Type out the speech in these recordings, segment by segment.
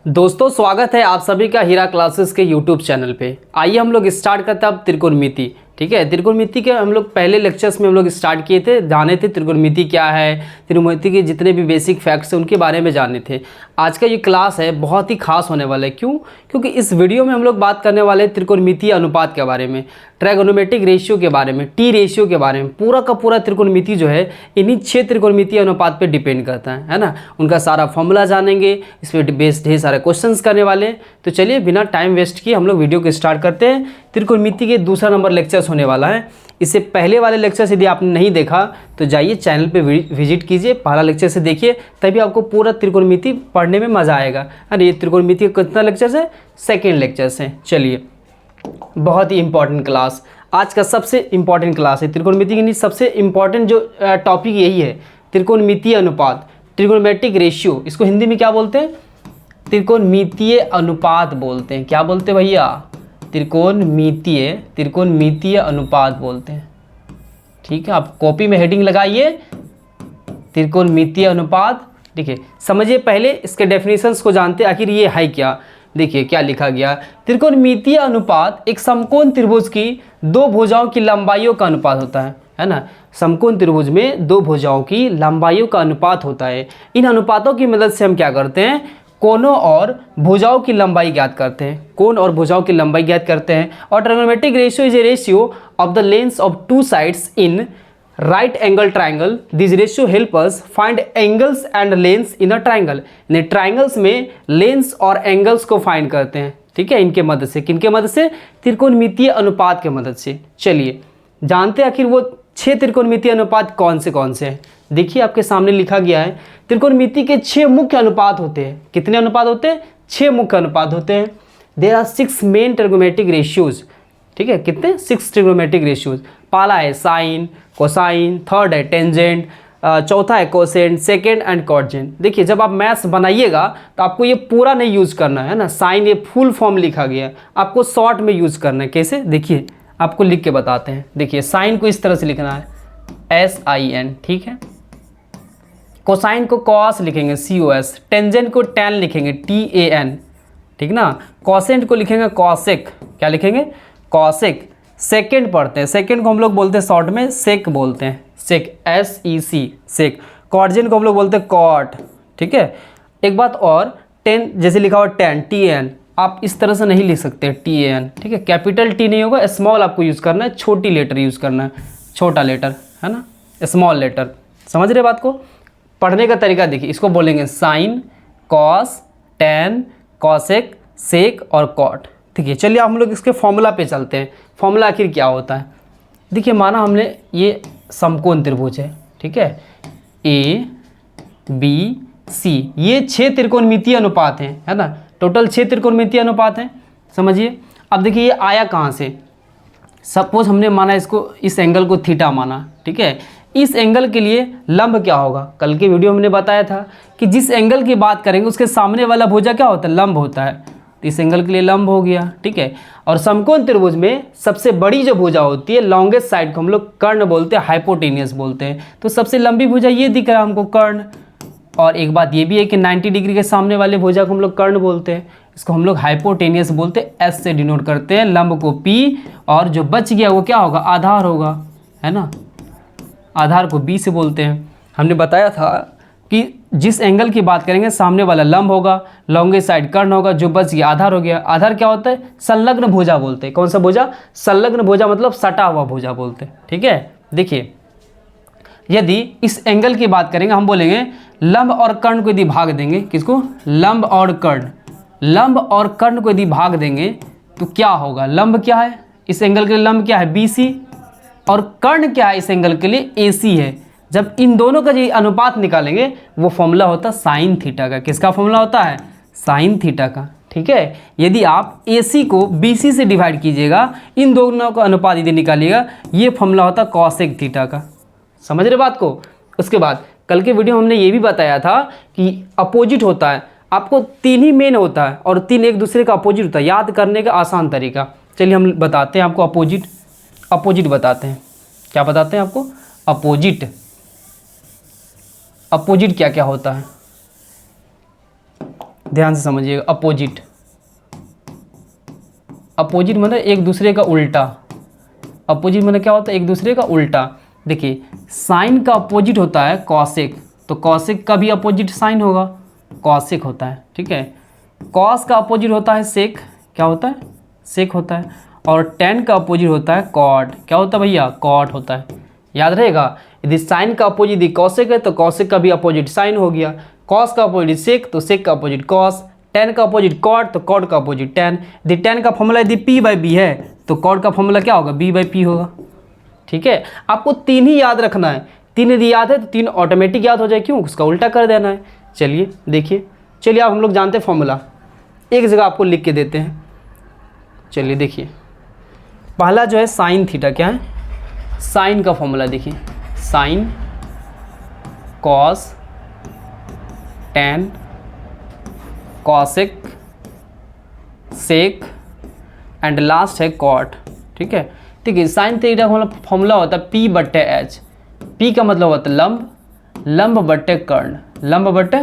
दोस्तों स्वागत है आप सभी का हीरा क्लासेस के यूट्यूब चैनल पे। आइए हम लोग स्टार्ट करते हैं अब त्रिकोणमिति। ठीक है, त्रिकोणमिति के हम लोग पहले लेक्चर्स में हम लोग स्टार्ट किए थे, जाने थे त्रिकोणमिति क्या है, त्रिकोणमिति के जितने भी बेसिक फैक्ट्स हैं उनके बारे में जाने थे। आज का ये क्लास है बहुत ही खास होने वाला है। क्यों? क्योंकि इस वीडियो में हम लोग बात करने वाले हैं त्रिकोणमितीय अनुपात के बारे में, ट्रायगोनोमेट्रिक रेशियो के बारे में, टी रेशियो के बारे में। पूरा का पूरा त्रिकोणमिति जो है इन्हीं 6 त्रिकोणमितीय अनुपात पे डिपेंड करता है ना। उनका सारा फॉर्मूला जानेंगे, इस पर बेस्ड ढेर सारे क्वेश्चंस करने वाले हैं। तो चलिए बिना टाइम वेस्ट किए हम लोग वीडियो को स्टार्ट करते हैं। त्रिकोणमिति के दूसरा नंबर लेक्चर्स होने वाला है। इससे पहले वाले लेक्चर्स यदि आपने नहीं देखा तो जाइए चैनल पे विजिट कीजिए, पहला लेक्चर से देखिए, तभी आपको पूरा त्रिकोणमिति पढ़ने में मज़ा आएगा। अरे ये त्रिकोणमिति का कितना लेक्चर्स है? सेकेंड लेक्चर्स है। चलिए, बहुत ही इंपॉर्टेंट क्लास, आज का सबसे इंपॉर्टेंट क्लास है। त्रिकोणमिति की सबसे इंपॉर्टेंट जो टॉपिक यही है, त्रिकोणमितीय अनुपात, ट्रिगोनोमेट्रिक रेशियो। इसको हिंदी में क्या बोलते हैं? त्रिकोणमितीय अनुपात बोलते हैं। क्या बोलते हैं भैया? त्रिकोणमितीय अनुपात बोलते हैं। ठीक है, आप कॉपी में हेडिंग लगाइए त्रिकोणमितीय अनुपात। देखिए समझिए, पहले इसके डेफिनेशंस को जानते हैं, आखिर ये है क्या। देखिए क्या लिखा गया, त्रिकोणमितीय अनुपात एक समकोण त्रिभुज की दो भुजाओं की लंबाइयों का अनुपात होता है ना। समकोण त्रिभुज में दो भुजाओं की लंबाइयों का अनुपात होता है। इन अनुपातों की मदद से हम क्या करते हैं? कोणों और भुजाओं की लंबाई ज्ञात करते हैं। कोण और भुजाओं की लंबाई ज्ञात करते हैं। और trigonometric ratio is a ratio of the lengths of two sides in right angle triangle. This ratio help us find angles and lengths in a triangle. Triangles में लेंस और एंगल्स को फाइंड करते हैं। ठीक है, इनके मदद से, किनके मदद से? त्रिकोणमितीय अनुपात के मदद से। चलिए जानते हैं आखिर वो 6 त्रिकोणमितीय अनुपात कौन से हैं। देखिए आपके सामने लिखा गया है, त्रिकोणमिति के 6 मुख्य अनुपात होते हैं। कितने अनुपात होते हैं? 6 मुख्य अनुपात होते हैं। There are 6 main trigonometric ratios. ठीक है, कितने? 6 ट्रिगोनोमेट्रिक रेशियोज। पहला है साइन, कोसाइन, थर्ड है टेंजेंट, चौथा है कोसेंट, सेकेंड एंड कॉटजेंट। देखिए जब आप मैथ्स बनाइएगा तो आपको ये पूरा नहीं यूज़ करना है ना। साइन ये फुल फॉर्म लिखा गया है, आपको शॉर्ट में यूज़ करना है। कैसे? देखिए आपको लिख के बताते हैं। देखिए साइन को इस तरह से लिखना है, SIN। ठीक है, कोसाइन को कॉस लिखेंगे, COS। टेंजेंट को टैन लिखेंगे, TAN। ठीक ना। कॉसेंट को लिखेंगे कॉसेक। क्या लिखेंगे? कॉसेक। सेकेंड पढ़ते हैं, सेकेंड को हम लोग बोलते हैं शॉर्ट में सेक बोलते हैं, सेक, SEC, सेक। कॉटजेंट को हम लोग बोलते हैं कॉट। ठीक है, एक बात और, टेन जैसे लिखा हुआ टैन, TAN, आप इस तरह से नहीं लिख सकते TAN। ठीक है, कैपिटल T नहीं होगा, स्मॉल आपको यूज़ करना है, छोटी लेटर यूज़ करना है, छोटा लेटर है ना, स्मॉल लेटर। समझ रहे बात को? पढ़ने का तरीका देखिए, इसको बोलेंगे साइन, कॉस, टैन, कॉसेक, सेक और कॉट। ठीक है, चलिए हम लोग इसके फॉर्मूला पे चलते हैं। फॉर्मूला आखिर क्या होता है? देखिए माना हमने ये समकोण त्रिभुज है। ठीक है, ABC, ये 6 त्रिकोणमितीय अनुपात हैं, है ना। टोटल 6 त्रिकोणमितीय अनुपात हैं। समझिए अब देखिए ये आया कहाँ से? सपोज हमने माना इसको, इस एंगल को थीटा माना। ठीक है, इस एंगल के लिए लंब क्या होगा? कल के वीडियो में हमने बताया था कि जिस एंगल की बात करेंगे उसके सामने वाला भुजा क्या होता है? लंब होता है। तो इस एंगल के लिए लंब हो गया। ठीक है, और समकोण त्रिभुज में सबसे बड़ी जो भुजा होती है, लॉन्गेस्ट साइड को हम लोग कर्ण बोलते हैं, हाइपोटेनियस बोलते हैं। तो सबसे लंबी भुजा ये दिख रहा है हमको, कर्ण। और एक बात ये भी है कि 90 डिग्री के सामने वाले भुजा को हम लोग कर्ण बोलते हैं, इसको हम लोग हाइपोटेनियस बोलते हैं, S से डिनोट करते हैं। लंब को P, और जो बच गया वो क्या होगा? आधार होगा, है ना। आधार को B से बोलते हैं। हमने बताया था कि जिस एंगल की बात करेंगे सामने वाला लंब होगा, लॉन्गेस्ट साइड कर्ण होगा, जो बच गया आधार हो गया। आधार क्या होता है? संलग्न भुजा बोलते हैं। कौन सा भुजा? संलग्न भुजा, मतलब सटा हुआ भुजा बोलते हैं। ठीक है, देखिए यदि इस एंगल की बात करेंगे हम बोलेंगे लंब और कर्ण को यदि भाग देंगे, किसको? लंब और कर्ण। लंब और कर्ण को यदि भाग देंगे तो क्या होगा? लंब क्या है इस एंगल के लिए? लंब क्या है? BC। और कर्ण क्या है इस एंगल के लिए? AC है। जब इन दोनों का जो अनुपात निकालेंगे वो फॉर्मूला होता है साइन थीटा का। किसका फॉर्मूला होता है? साइन थीटा का। ठीक है, यदि आप AC को BC से डिवाइड कीजिएगा, इन दोनों का अनुपात यदि निकालिएगा, ये फॉर्मूला होता है कॉसेक थीटा का। समझ रहे बात को? उसके बाद कल के वीडियो में हमने ये भी बताया था कि अपोजिट होता है। आपको 3 ही मेन होता है और 3 एक दूसरे का अपोजिट होता है। याद करने का आसान तरीका, चलिए हम बताते हैं आपको। अपोजिट बताते हैं। क्या बताते हैं आपको? अपोजिट। अपोजिट क्या क्या होता है? ध्यान से समझिएगा। अपोजिट, अपोजिट मतलब एक दूसरे का उल्टा। अपोजिट मतलब क्या होता है? एक दूसरे का उल्टा। देखिए साइन का अपोजिट होता है कॉसेक, तो कॉसेक का भी अपोजिट साइन होगा, कॉसेक होता है। ठीक है, कॉस का अपोजिट होता है सेक, क्या होता है? सेक होता है। और टेन का अपोजिट होता है कॉट, क्या होता है भैया? कॉट होता है। याद रहेगा, यदि साइन का अपोजिट यदि कॉसेक है तो कॉसेक का भी अपोजिट साइन हो गया। कॉस का अपोजिट सेक तो सेक का अपोजिट कॉस। टेन का अपोजिट कॉट तो कॉट का अपोजिट टेन। यदि टेन का फॉर्मूला यदि पी बाई बी है तो कॉट का फॉर्मूला क्या होगा? बी बाई पी होगा। ठीक है, आपको तीन ही याद रखना है। तीन यदि याद है तो तीन ऑटोमेटिक याद हो जाए, क्यों? उसका उल्टा कर देना है। चलिए देखिए, चलिए अब हम लोग जानते हैं फॉर्मूला, एक जगह आपको लिख के देते हैं। चलिए देखिए, पहला जो है साइन थीटा, क्या है? साइन का फॉर्मूला देखिए, sine cos tan cosec sec and last है कॉट। ठीक है, ठीक है। साइन थीटा का फॉर्मूला होता है पी बट्टे एच। पी का मतलब होता है लंब, लंब बट्टे कर्ण, लंब बट्टे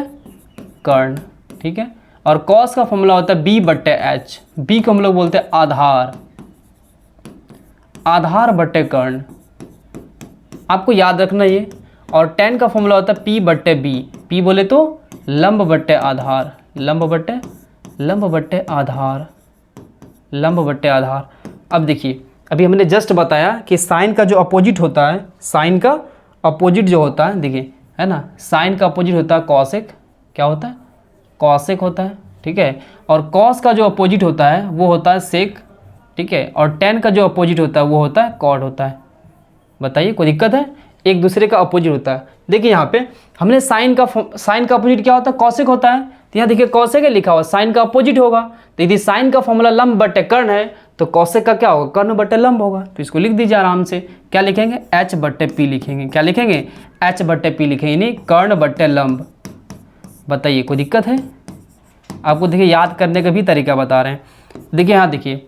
कर्ण। ठीक है, और कॉस का फॉर्मूला होता है बी बट्टे एच। बी को हम लोग बोलते हैं आधार, आधार बट्टे कर्ण, आपको याद रखना ये। और टेन का फॉर्मूला होता है पी बट्टे बी। पी बोले तो लंब बट्टे आधार, लंब बट्टे आधार, लंब बट्टे आधार। अब देखिए, अभी हमने जस्ट बताया कि साइन का जो अपोजिट होता है, साइन का अपोजिट जो होता है, देखिए है ना, साइन का अपोजिट होता है कॉसेक, क्या होता है? कॉसेक होता है। ठीक है, और कॉस का जो अपोजिट होता है वो होता है सेक। ठीक है, और टेन का जो अपोजिट होता है वो होता है कॉट होता है। बताइए कोई दिक्कत है? एक दूसरे का अपोजिट होता है। देखिए यहाँ पे हमने साइन का अपोजिट क्या होता है? कॉसेक होता है। तो यहाँ देखिए कॉसेक है लिखा हुआ, साइन का अपोजिट होगा। तो यदि साइन का फॉर्मूला लंब बट्टे कर्ण है तो कॉसेक का क्या होगा? कर्ण बट्टे लंब होगा। तो इसको लिख दीजिए आराम से। क्या लिखेंगे? एच बट्टे पी लिखेंगे। क्या लिखेंगे? एच बट्टे पी लिखेंगे, यानी कर्ण बट्टे लंब। बताइए कोई दिक्कत है? आपको देखिए याद करने का भी तरीका बता रहे हैं। देखिए यहाँ देखिए,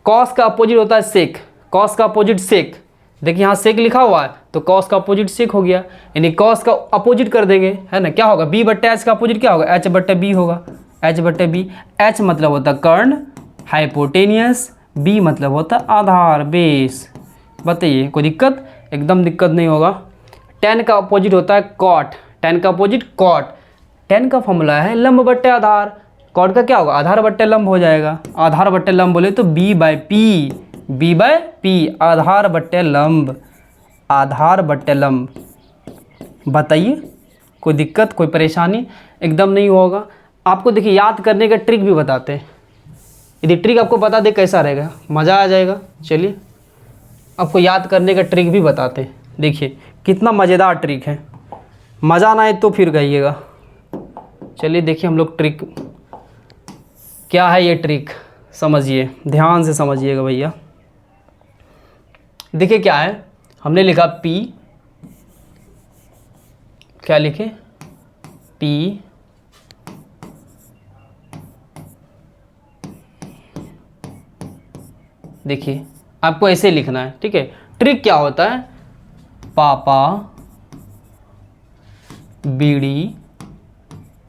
कॉस का अपोजिट होता है सेक, कॉस का अपोजिट सेक। देखिए यहाँ सेक लिखा हुआ है तो कॉस का अपोजिट सेक हो गया, यानी कॉस का अपोजिट कर देंगे, है ना। क्या होगा? बी बट्टे एच का अपोजिट क्या होगा? एच बट्टे बी होगा, एच बट्टे बी। एच मतलब होता है कर्ण, हाइपोटेनियस। बी मतलब होता है आधार, बेस। बताइए कोई दिक्कत? एकदम दिक्कत नहीं होगा। टेन का अपोजिट होता है कॉट, टेन का अपोजिट कॉट। टेन का फॉर्मूला है लंब बट्टे आधार, कॉट का क्या होगा? आधार बट्टे लंब हो जाएगा। आधार बट्टे लंब बोले तो B by P, B by P, आधार बट्टे लंब, आधार बट्टे लंब। बताइए कोई दिक्कत, कोई परेशानी? एकदम नहीं होगा। आपको देखिए याद करने का ट्रिक भी बताते हैं। यदि ट्रिक आपको बता दे कैसा रहेगा, मज़ा आ जाएगा। चलिए आपको याद करने का ट्रिक भी बताते हैं। देखिए कितना मज़ेदार ट्रिक है, मज़ा ना आए तो फिर कहिएगा। चलिए देखिए हम लोग ट्रिक क्या है, ये ट्रिक समझिए, ध्यान से समझिएगा भैया। देखिए क्या है, हमने लिखा P, क्या लिखे? P देखिए आपको ऐसे लिखना है। ठीक है, ट्रिक क्या होता है? पापा बीड़ी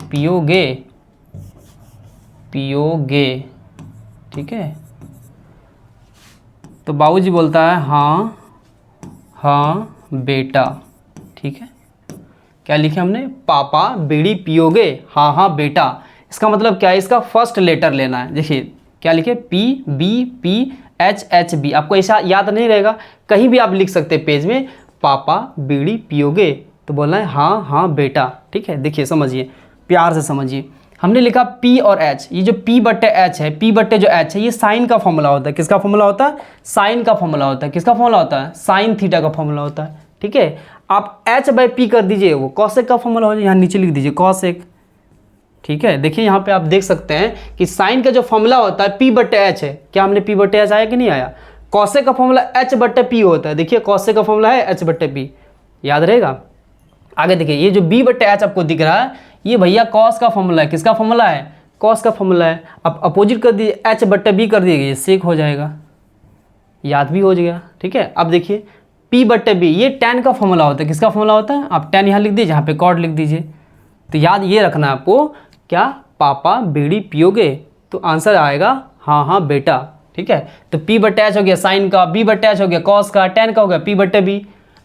पियोगे, पियोगे। ठीक है, तो बाबूजी बोलता है हाँ हाँ बेटा। ठीक है, क्या लिखे हमने? पापा बीड़ी पियोगे, हाँ हाँ बेटा। इसका मतलब क्या है? इसका फर्स्ट लेटर लेना है। देखिए क्या लिखे? P B P H H B. आपको ऐसा याद नहीं रहेगा, कहीं भी आप लिख सकते हैं पेज में, पापा बीड़ी पियोगे तो बोलना है हाँ हाँ बेटा। ठीक है, देखिए समझिए, प्यार से समझिए। हमने लिखा P और H, ये जो P बट्टे H है, P बट्टे जो H है, ये साइन का फॉर्मूला होता है। किसका फॉर्मूला होता है? साइन का फॉर्मूला होता है। किसका फॉर्मूला होता है? साइन थीटा का फॉर्मूला होता है। ठीक है, आप H बाई P कर दीजिए, वो कॉसेक का फॉर्मूला हो जाए। यहाँ नीचे लिख दीजिए कॉसेक। ठीक है, देखिए यहाँ पे आप देख सकते हैं कि साइन का जो फॉर्मूला होता है P बट्टे H है। क्या हमने P बट्टे H आया कि नहीं आया? कॉसेक का फॉर्मूला H बट्टे P होता है। देखिए कॉसेक का फॉर्मूला है H बट्टे P, याद रहेगा। आगे देखिए, ये जो B बट्टे H आपको दिख रहा है, ये भैया कॉस का फॉर्मूला है। किसका फॉर्मूला है? कॉस का फॉर्मूला है। अब अपोजिट कर दीजिए, H बट्टे B कर दीजिए, सेक हो जाएगा, याद भी हो गया। ठीक है, अब देखिए P बट्टे B, ये tan का फॉर्मूला होता है। किसका फॉर्मूला होता है? आप tan यहाँ लिख दीजिए, यहाँ पे कॉट लिख दीजिए। तो याद ये रखना है आपको, क्या? पापा बीड़ी पियोगे, तो आंसर आएगा हाँ हाँ बेटा। ठीक है, तो P बट्टे H हो गया साइन का, B बट्टे H हो गया कॉस का, tan का हो गया P बट्टे B।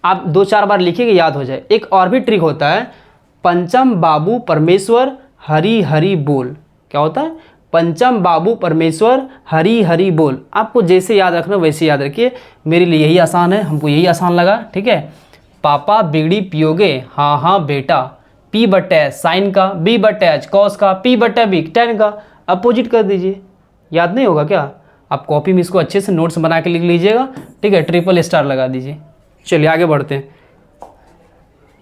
आप 2-4 बार लिखिएगा याद हो जाए। एक और भी ट्रिक होता है, पंचम बाबू परमेश्वर हरी हरी बोल। क्या होता है? पंचम बाबू परमेश्वर हरी हरी बोल। आपको जैसे याद रखना वैसे याद रखिए, मेरे लिए यही आसान है, हमको यही आसान लगा। ठीक है, पापा बीड़ी पियोगे, हाँ हाँ बेटा। P बट्टे H साइन का, B बट्टे H कॉस का, P बट्टे B tan का। अपोजिट कर दीजिए। याद नहीं होगा क्या? आप कॉपी में इसको अच्छे से नोट्स बना के लिख लीजिएगा। ठीक है, ट्रिपल स्टार लगा दीजिए। चलिए आगे बढ़ते हैं।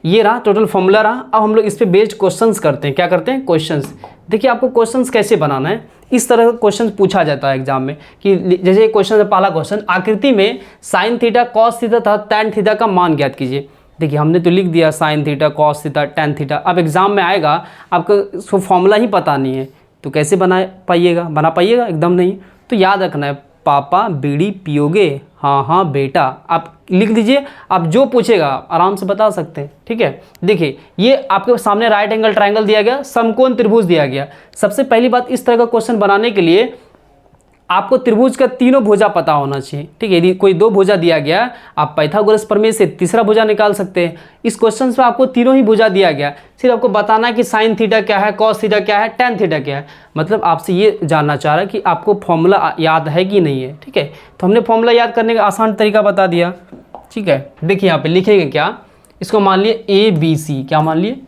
ये रहा टोटल फॉर्मूला रहा। अब हम लोग इस पे बेस्ड क्वेश्चंस करते हैं। क्या करते हैं? क्वेश्चंस। देखिए आपको क्वेश्चंस कैसे बनाना है, इस तरह का क्वेश्चन पूछा जाता है एग्जाम में कि जैसे क्वेश्चन है, पहला क्वेश्चन, आकृति में साइन थीटा कॉस थीटा तथा टैन थीटा का मान ज्ञात कीजिए। देखिए हमने तो लिख दिया sign theta cos theta tan theta. अब एग्जाम में आएगा, आपको उसको फॉर्मूला ही पता नहीं है तो कैसे बना पाइएगा? एकदम नहीं। तो याद रखना है, पापा बीड़ी पियोगे, हाँ हाँ बेटा। आप लिख दीजिए, आप जो पूछेगा आराम से बता सकते हैं। ठीक है, देखिए ये आपके सामने राइट एंगल ट्रायंगल दिया गया, समकोण त्रिभुज दिया गया। सबसे पहली बात, इस तरह का क्वेश्चन बनाने के लिए आपको त्रिभुज का तीनों भुजा पता होना चाहिए। ठीक है, यदि कोई 2 भुजा दिया गया, आप पाइथागोरस प्रमेय से तीसरा भुजा निकाल सकते हैं। इस क्वेश्चन में आपको तीनों ही भुजा दिया गया, सिर्फ आपको बताना है कि साइन थीटा क्या है, कॉस थीटा क्या है, टैन थीटा क्या है। मतलब आपसे ये जानना चाह रहा है कि आपको फॉर्मूला याद है कि नहीं है। ठीक है, तो हमने फॉर्मूला याद करने का आसान तरीका बता दिया। ठीक है, देखिए यहाँ पे लिखेंगे क्या, इसको मान लिए ABC। क्या मान लिए?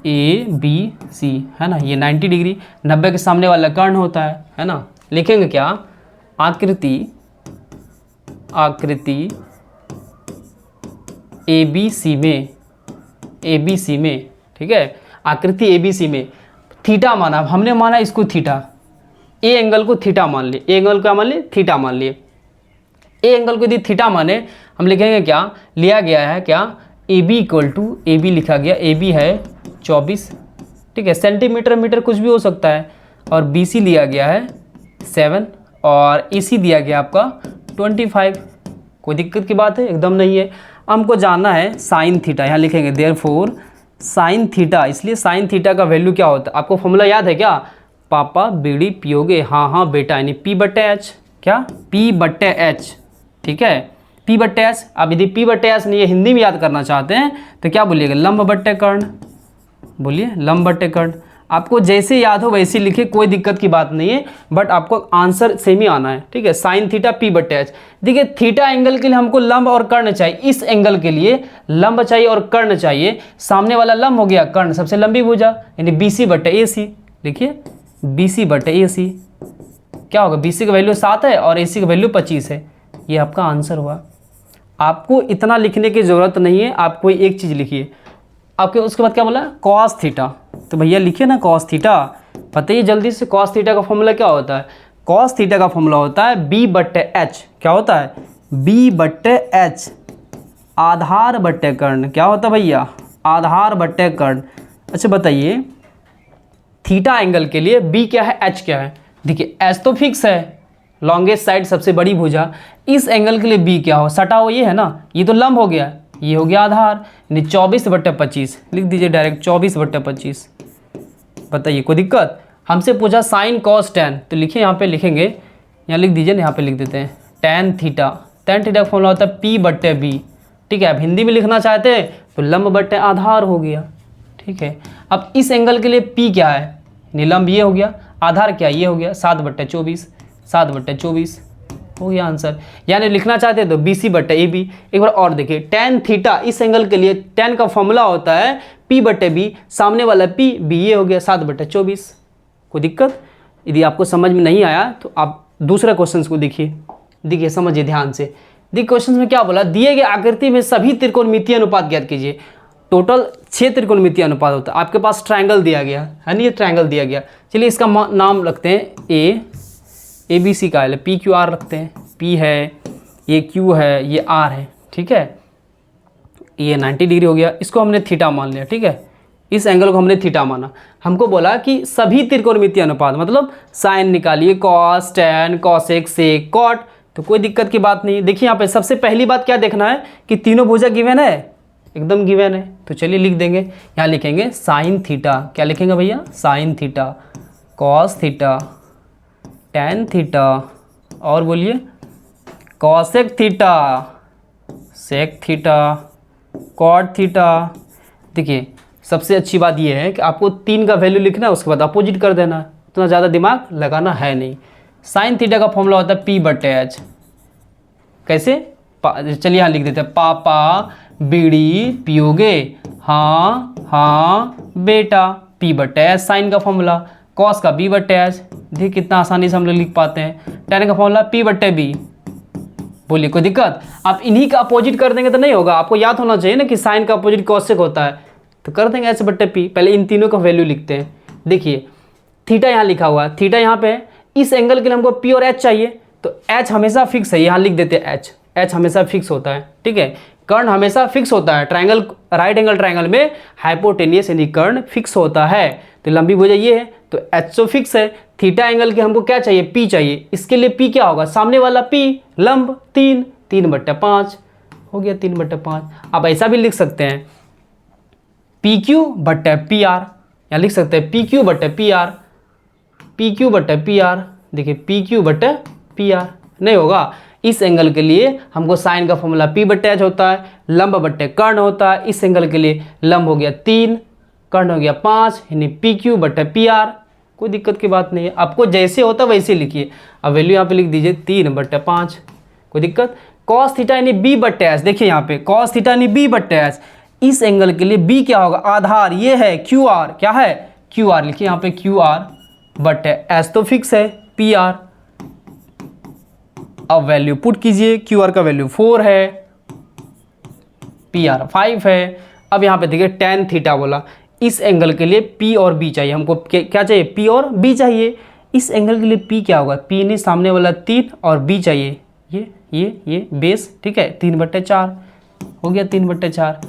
ABC है ना, ये 90 डिग्री 90 के सामने वाला कर्ण होता है ना। लिखेंगे क्या? आकृति ABC में। ठीक है, आकृति ABC में थीटा माना, हमने माना इसको थीटा, ए एंगल को थीटा मान लिए। ए एंगल क्या मान लिए? थीटा मान लिए। ए एंगल को यदि थीटा माने, हम लिखेंगे क्या, लिया गया है क्या, AB इक्वल टू, AB लिखा गया, AB है 24। ठीक है, सेंटीमीटर मीटर कुछ भी हो सकता है। और BC लिया गया है 7 और AC दिया गया आपका 25। कोई दिक्कत की बात है? एकदम नहीं है। हमको जानना है साइन थीटा, यहाँ लिखेंगे देयरफॉर साइन थीटा। इसलिए साइन थीटा का वैल्यू क्या होता है? आपको फॉर्मूला याद है क्या? पापा बीड़ी पियोगे, हाँ हाँ बेटा, यानी P बट्टे H। क्या? P बट्टे H। ठीक है, P बट्टे H। अब यदि P बट्टे H नहीं, हिंदी में याद करना चाहते हैं तो क्या बोलिएगा? लंब बट्टे कर्ण। बोलिए लंब बट्टे कर्ण। आपको जैसे याद हो वैसे लिखे, कोई दिक्कत की बात नहीं है, बट आपको आंसर सेम ही आना है। ठीक है, साइन थीटा P बट्टे H। देखिए थीटा एंगल के लिए हमको लंब और कर्ण चाहिए, इस एंगल के लिए लंब चाहिए और कर्ण चाहिए। सामने वाला लंब हो गया, कर्ण सबसे लंबी भुजा, यानी BC बट्टे AC। देखिए BC बट्टे AC क्या होगा? BC का वैल्यू 7 है और AC का वैल्यू 25 है। ये आपका आंसर हुआ। आपको इतना लिखने की ज़रूरत नहीं है, आप कोई एक चीज़ लिखिए। आपके उसके बाद क्या बोला? Cos theta. तो भैया लिखिए ना कॉस थीटा। बताइए जल्दी से, कॉस थीटा का फॉर्मूला क्या होता है? कॉस थीटा का फॉर्मूला होता है B बट्टे H। क्या होता है? B बट्टे H आधार बट्टे कर्ण। क्या होता है भैया? आधार बट्टे कर्ण। अच्छा बताइए, थीटा एंगल के लिए B क्या है, H क्या है? देखिए H तो फिक्स है, लॉन्गेस्ट साइड सबसे बड़ी भुजा। इस एंगल के लिए B क्या हो? सटा हो, ये है ना, ये तो लंब हो गया, ये हो गया आधार, यानी 24 बट्टे 25। लिख दीजिए डायरेक्ट 24 बट्टे 25। बताइए कोई दिक्कत? हमसे पूछा साइन कॉस टैन, तो लिखिए यहाँ पे लिखेंगे, यहाँ लिख दीजिए, यहाँ पे लिख देते हैं टैन थीटा। टैन थीटा का फॉर्मूला होता है P बट्टे B। ठीक है, अब हिंदी में लिखना चाहते हैं तो लंब बट्टे आधार हो गया। ठीक है, अब इस एंगल के लिए P क्या है? निलंब ये हो गया, आधार क्या ये हो गया 7 बट्टे 24। 7 बट्टे 24 हो गया आंसर। यानी लिखना चाहते हैं तो BC बट्टे AB। एक बार और देखिए, टैन थीटा इस एंगल के लिए टैन का फॉर्मूला होता है P बट्टे B, सामने वाला P B ये हो गया 7 बट्टे 24। कोई दिक्कत? यदि आपको समझ में नहीं आया तो आप दूसरा क्वेश्चन को देखिए समझिए ध्यान से। देखिए क्वेश्चन में क्या बोला, दिए गए आकृति में सभी त्रिकोणमितीय अनुपात ज्ञात कीजिए। टोटल 6 त्रिकोणमितीय अनुपात होता है। आपके पास ट्रायंगल दिया गया है ना, ये ट्रायंगल दिया गया। चलिए इसका नाम रखते हैं ABC का है, PQR रखते हैं। P है, ये Q है, ये R है। ठीक है, ये 90 डिग्री हो गया, इसको हमने थीटा मान लिया। ठीक है, इस एंगल को हमने थीटा माना। हमको बोला कि सभी त्रिकोणमितीय अनुपात, मतलब साइन निकालिए, cos tan cosec sec cot. तो कोई दिक्कत की बात नहीं। देखिए यहाँ पे सबसे पहली बात क्या देखना है कि तीनों भुजा गिवन है, एकदम गिवन है। तो चलिए लिख देंगे, यहाँ लिखेंगे साइन थीटा। क्या लिखेंगे भैया? Sine theta. Cos theta, tan theta, और बोलिए cosec theta, sec theta, cot theta. देखिए सबसे अच्छी बात यह है कि आपको 3 का वैल्यू लिखना है, उसके बाद अपोजिट कर देना है, इतना ज़्यादा दिमाग लगाना है नहीं। साइन थीटा का फॉर्मूला होता है P/H। कैसे? चलिए यहाँ लिख देते हैं, पापा बीड़ी पियोगे, हाँ हाँ बेटा, P/H साइन का फॉर्मूला, कॉस का B/H। देखिए कितना आसानी से हम लोग लिख पाते हैं। टेन का फॉर्मूला P/B। बोलिए कोई दिक्कत? आप इन्हीं का अपोजिट कर देंगे तो नहीं होगा, आपको याद होना चाहिए ना कि साइन का अपोजिट कॉसेक होता है, तो कर देंगे H/P। पहले इन तीनों का वैल्यू लिखते हैं। देखिए थीटा यहाँ लिखा हुआ है, थीटा यहाँ पे है, इस एंगल के लिए हमको P और H चाहिए, तो H हमेशा फिक्स है, यहाँ लिख देते हैं H। H हमेशा फिक्स होता है, ठीक है। कर्ण हमेशा फिक्स होता है, ट्रायंगल, राइट एंगल ट्रायंगल में हाइपोटेनियस यानी कर्ण फिक्स होता है। तो लंबी भुजा ये है, तो H तो फिक्स है। थीटा एंगल के हमको क्या चाहिए? P चाहिए। इसके लिए P क्या होगा? सामने वाला P, लंब 3, 3/5 हो गया, 3/5। आप ऐसा भी लिख सकते हैं PQ/PR, यहाँ लिख सकते हैं PQ/PR, PQ/PR। देखिए PQ/PR नहीं होगा, इस एंगल के लिए हमको साइन का फॉर्मूला P/H होता है, लंब बट्टे कर्ण होता है। इस एंगल के लिए लंब हो गया 3, कर्ण हो गया 5, यानी PQ/PR। कोई दिक्कत की बात नहीं है, आपको जैसे होता वैसे लिखिए। अब वैल्यू यहाँ पे लिख दीजिए 3/5, कोई दिक्कत? कॉस थीटा यानी B/H, देखिए यहाँ पे कॉस थीटा यानी B/H। इस एंगल के लिए B क्या होगा? आधार, ये है QR, क्या है? QR लिखिए यहाँ पे QR/H तो फिक्स है PR। अब वैल्यू पुट कीजिए, QR का वैल्यू 4 है, PR 5 है। अब यहाँ पे देखिए tan थीटा बोला, इस एंगल के लिए P और B चाहिए हमको। क्या चाहिए? P और B चाहिए। इस एंगल के लिए P क्या होगा? P नहीं, सामने वाला 3 और B चाहिए ये बेस, ठीक है, 3/4 हो गया, 3/4।